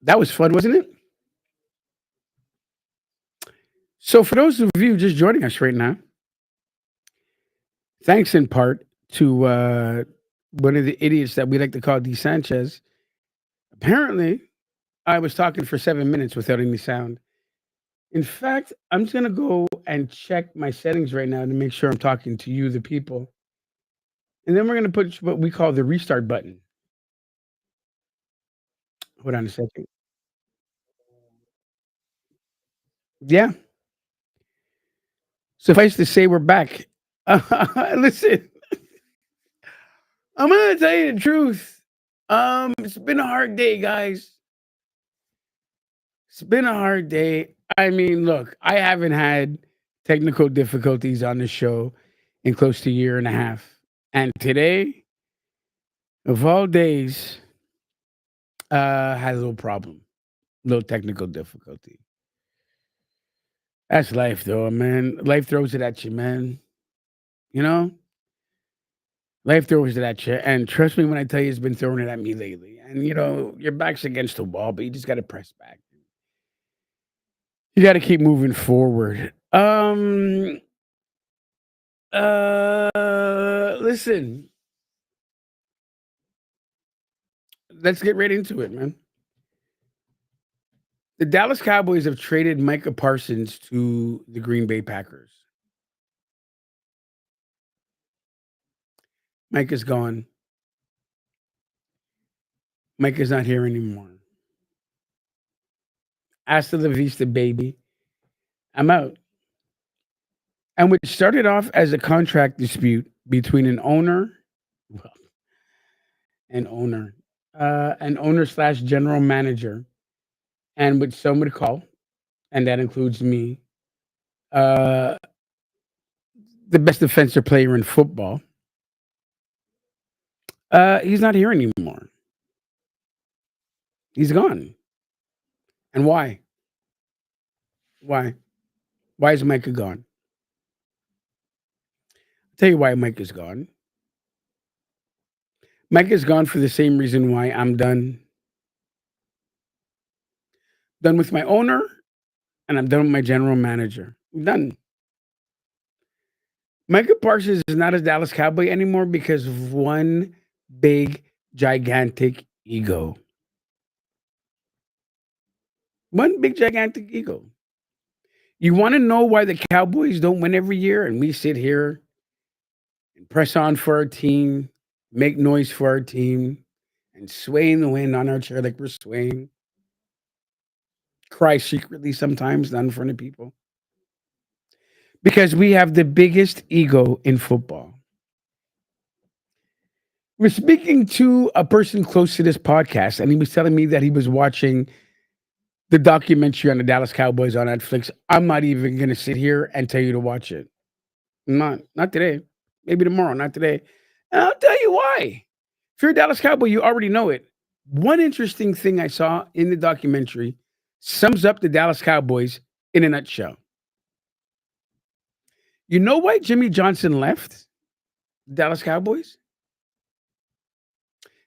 That was fun, wasn't it? So, for those of you just joining us right now, thanks in part to one of the idiots that we like to call D. Sanchez. Apparently, I was talking for 7 minutes without any sound. In fact, I'm just going to go and check my settings right now to make sure I'm talking to you, the people. And then we're going to put what we call the restart button. Hold on a second. Yeah. Suffice to say, we're back. Listen, I'm going to tell you the truth. It's been a hard day, guys. It's been a hard day. I mean, look, I haven't had technical difficulties on the show in close to a year and a half. And today, of all days, had a little problem, little technical difficulty. That's life, though, man. Life throws it at you, man. You know, life throws it at you. And trust me when I tell you, it's been throwing it at me lately. And, your back's against the wall, but you just got to press back. You got to keep moving forward. Listen, let's get right into it, man. The Dallas Cowboys have traded Micah Parsons to the Green Bay Packers. Micah's gone. Micah's not here anymore. Hasta la vista, baby. I'm out. And which started off as a contract dispute between well, owner, an owner slash general manager, and which some would call, and that includes me, uh, the best defensive player in football. He's not here anymore. He's gone. And why? Why? Why is Micah gone? I'll tell you why Mike is gone. Mike is gone for the same reason why I'm done. Done with my owner, and I'm done with my general manager. I'm done. Micah Parsons is not a Dallas Cowboy anymore because of one big, gigantic ego. One big, gigantic ego. You want to know why the Cowboys don't win every year, and we sit here and press on for our team, make noise for our team, and sway in the wind on our chair like we're swaying. Cry secretly sometimes, not in front of people. Because we have the biggest ego in football. We're speaking to a person close to this podcast, and he was telling me that he was watching the documentary on the Dallas Cowboys on Netflix. I'm not even going to sit here and tell you to watch it. Not today. Maybe tomorrow, not today. And I'll tell you why. If you're a Dallas Cowboy, you already know it. One interesting thing I saw in the documentary sums up the Dallas Cowboys in a nutshell. You know why Jimmy Johnson left the Dallas Cowboys?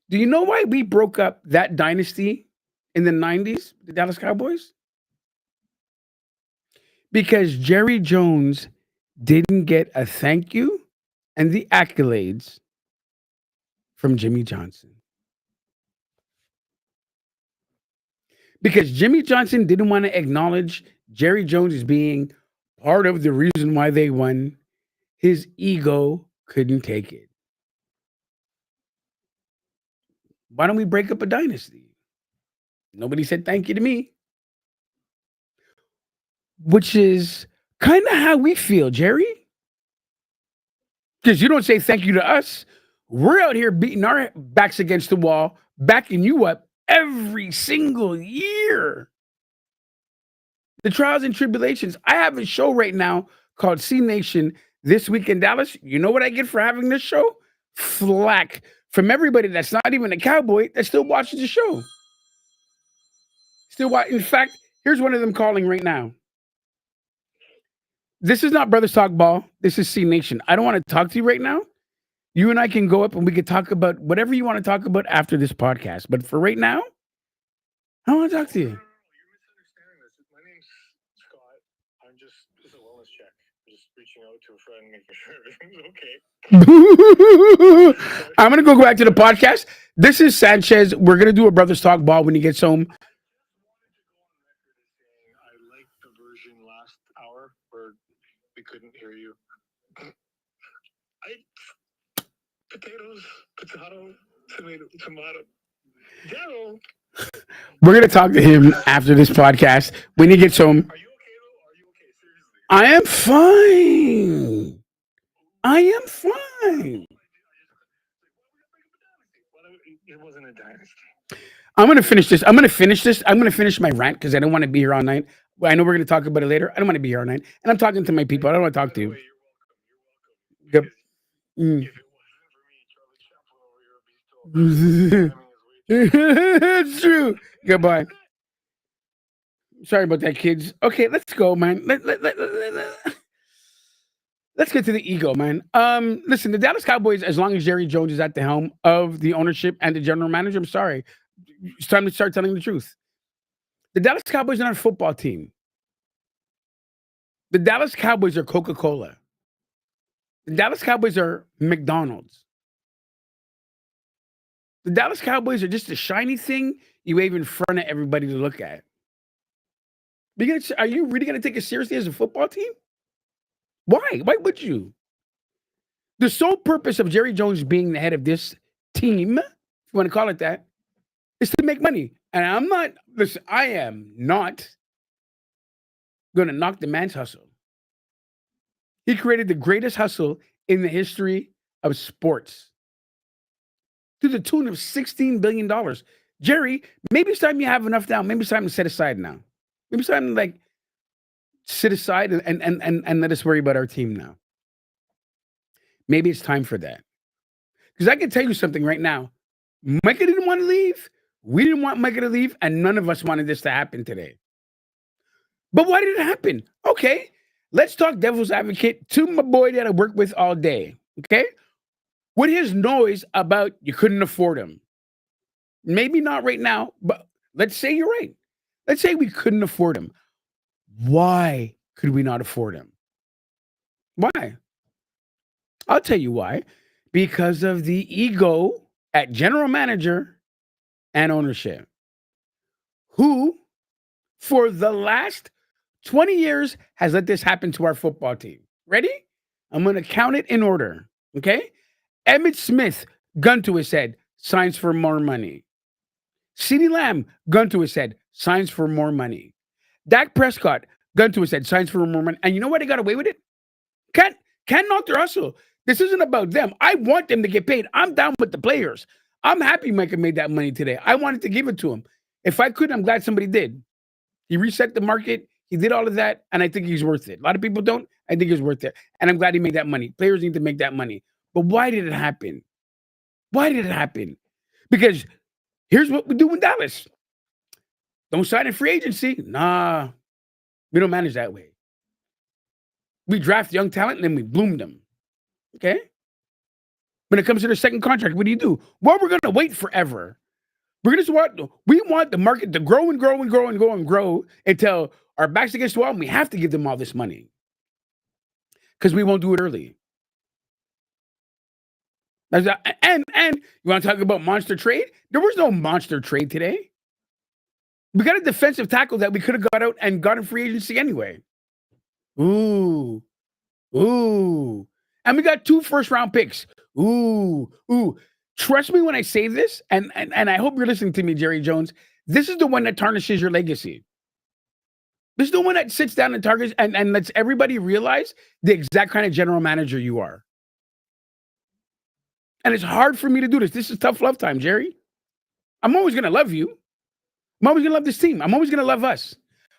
Do you know why we broke up that dynasty in the 90s, the Dallas Cowboys? Because Jerry Jones didn't get a thank you and the accolades from Jimmy Johnson. Because Jimmy Johnson didn't want to acknowledge Jerry Jones as being part of the reason why they won. His ego couldn't take it. Why don't we break up a dynasty? Nobody said thank you to me, which is kind of how we feel, Jerry. Because you don't say thank you to us. We're out here beating our backs against the wall, backing you up every single year. The trials and tribulations. I have a show right now called C Nation This Week in Dallas. You know what I get for having this show? Flack from everybody that's not even a cowboy that still watches the show. Still watch. In fact, here's one of them calling right now. This is not Brothers Talk Ball. This is C Nation. I don't want to talk to you right now. You and I can go up and we can talk about whatever you want to talk about after this podcast. But for right now, I want to talk to you. You're misunderstanding this. My name's Scott. This is a wellness check. I'm just reaching out to a friend, making sure everything's okay. I'm gonna go back to the podcast. This is Sanchez. We're gonna do a brothers talk ball when he gets home. I just wanted to go on record as saying I liked the version last hour where we couldn't hear you. Potatoes, potato, tomato. Daryl. We're gonna talk to him after this podcast when he gets home. Are you okay though? Are you okay? Seriously. I am fine. I am fine. It wasn't a dynasty. I'm gonna finish this. I'm gonna finish my rant because I don't want to be here all night. Well, I know we're gonna talk about it later. I don't want to be here all night, and I'm talking to my people. I don't want to talk to you. You're welcome. Yep. Mm. If it wasn't for me, Charlie Chaplin over here would be still. It's true. Goodbye. Sorry about that, kids. Okay, let's go, man. Let's get to the ego, man. Listen, the Dallas Cowboys, as long as Jerry Jones is at the helm of the ownership and the general manager, I'm sorry. It's time to start telling the truth. The Dallas Cowboys are not a football team. The Dallas Cowboys are Coca-Cola. The Dallas Cowboys are McDonald's. The Dallas Cowboys are just a shiny thing you wave in front of everybody to look at. Are you really going to take it seriously as a football team? Why? Why would you? The sole purpose of Jerry Jones being the head of this team, if you want to call it that, is to make money. And I am not going to knock the man's hustle. He created the greatest hustle in the history of sports to the tune of $16 billion. Jerry, maybe it's time you have enough now. Maybe it's time to set aside now. Maybe it's time to sit aside and let us worry about our team now. Maybe it's time for that. Because I can tell you something right now. Micah didn't want to leave. We didn't want Micah to leave, and none of us wanted this to happen today. But why did it happen? Okay, let's talk devil's advocate to my boy that I work with all day. Okay? With his noise about you couldn't afford him. Maybe not right now, but let's say you're right. Let's say we couldn't afford him. Why could we not afford him? Why? I'll tell you why. Because of the ego at general manager and ownership, who for the last 20 years has let this happen to our football team. Ready? I'm going to count it in order. Okay? Emmitt Smith, gun to his head, signs for more money. CeeDee Lamb, gun to his head, signs for more money. Dak Prescott, gun to his head, signs for more money. And you know why they got away with it? Can't knock their hustle. This isn't about them. I want them to get paid. I'm down with the players. I'm happy Micah made that money today. I wanted to give it to him. If I could, I'm glad somebody did. He reset the market. He did all of that, and I think he's worth it. A lot of people don't. I think he's worth it. And I'm glad he made that money. Players need to make that money. But why did it happen? Why did it happen? Because here's what we do in Dallas. Don't sign in free agency. Nah, we don't manage that way. We draft young talent and then we bloom them. Okay? When it comes to their second contract, what do? Well, we're going to wait forever. We want the market to grow and grow and grow and grow and grow until our backs against the wall and we have to give them all this money. Because we won't do it early. And you want to talk about monster trade? There was no monster trade today. We got a defensive tackle that we could have got out and got in free agency anyway. Ooh. And we got 2 first-round picks. Ooh. Trust me when I say this, and I hope you're listening to me, Jerry Jones. This is the one that tarnishes your legacy. This is the one that sits down and targets and lets everybody realize the exact kind of general manager you are. And it's hard for me to do this. This is tough love time, Jerry. I'm always going to love you. I'm always going to love this team. I'm always going to love us.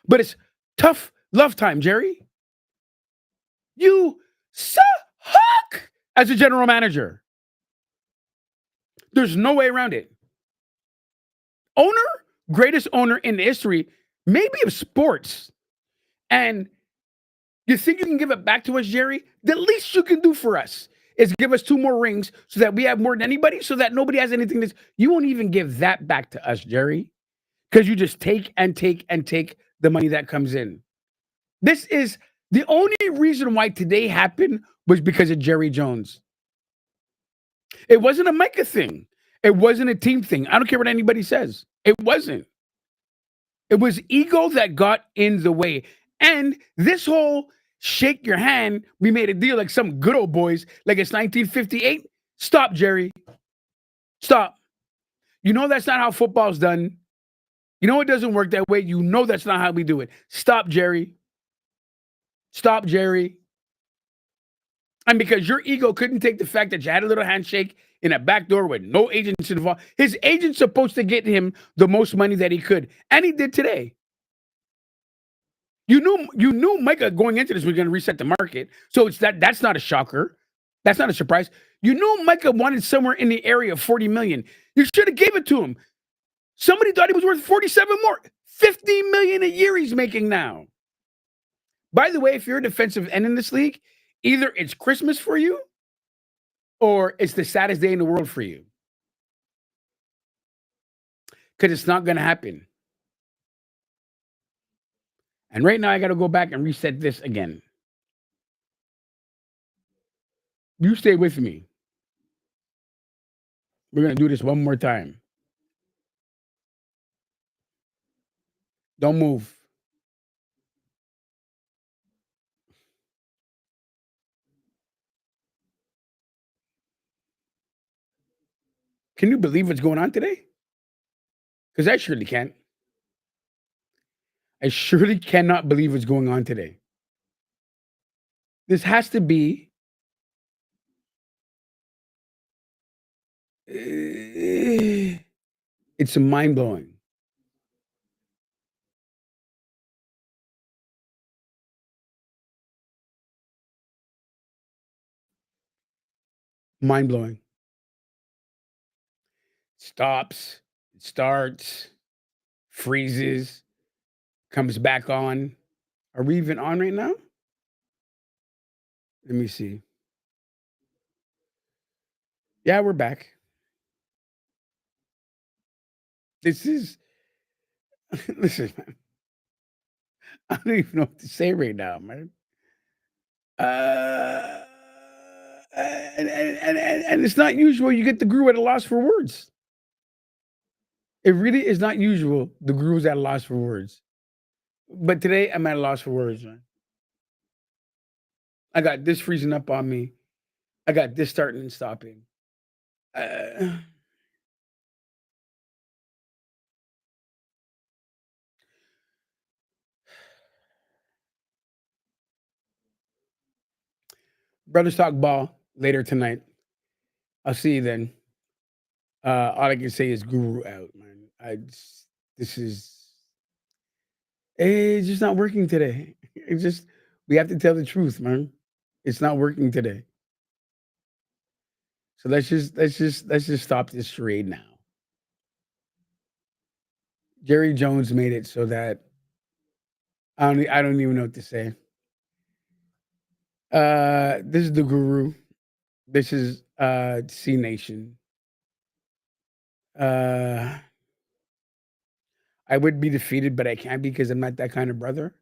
But it's tough love time, Jerry. You suck as a general manager. There's no way around it. Owner, greatest owner in the history, maybe of sports. And you think you can give it back to us, Jerry? The least you can do for us is give us 2 more rings so that we have more than anybody, so that nobody has anything. You won't even give that back to us, Jerry. because you just take and take and take the money that comes in. This is the only reason why today happened was because of Jerry Jones. It wasn't a Micah thing. It wasn't a team thing. I don't care what anybody says. It wasn't. It was ego that got in the way. And this whole shake your hand, we made a deal like some good old boys, like it's 1958. Stop, Jerry. Stop. You know that's not how football's done. You know it doesn't work that way. You know that's not how we do it. Stop, Jerry. Stop, Jerry. And because your ego couldn't take the fact that you had a little handshake in a back door with no agents involved, his agent's supposed to get him the most money that he could. And he did today. You knew Micah going into this was going to reset the market. So that's not a shocker. That's not a surprise. You knew Micah wanted somewhere in the area of 40 million. You should have gave it to him. Somebody thought he was worth 47 more. 50 million a year he's making now. By the way, if you're a defensive end in this league, either it's Christmas for you or it's the saddest day in the world for you. Because it's not going to happen. And right now, I got to go back and reset this again. You stay with me. We're going to do this one more time. Don't move. Can you believe what's going on today? Because I surely can't. I surely cannot believe what's going on today. This has to be it's mind-blowing. Mind-blowing. Stops, it starts, freezes, comes back on. Are we even on right now? Let me see. Yeah, we're back. This is listen, man. I don't even know what to say right now, man. And it's not usual. You get the Guru at a loss for words. It really is not usual. The Guru's at a loss for words. But today I'm at a loss for words, man. I got this freezing up on me. I got this starting and stopping. Brothers talk ball later tonight. I'll see you then. All I can say is Guru out, man. This is it's just not working today. It's just we have to tell the truth, man. It's not working today. So let's just stop this charade now. Jerry Jones made it so that I don't even know what to say. This is the Guru. This is C Nation. Uh I would be defeated, but I can't because I'm not that kind of brother.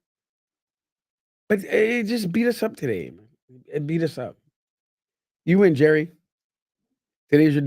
But it just beat us up today, man. It beat us up. You win, Jerry. Today's your day.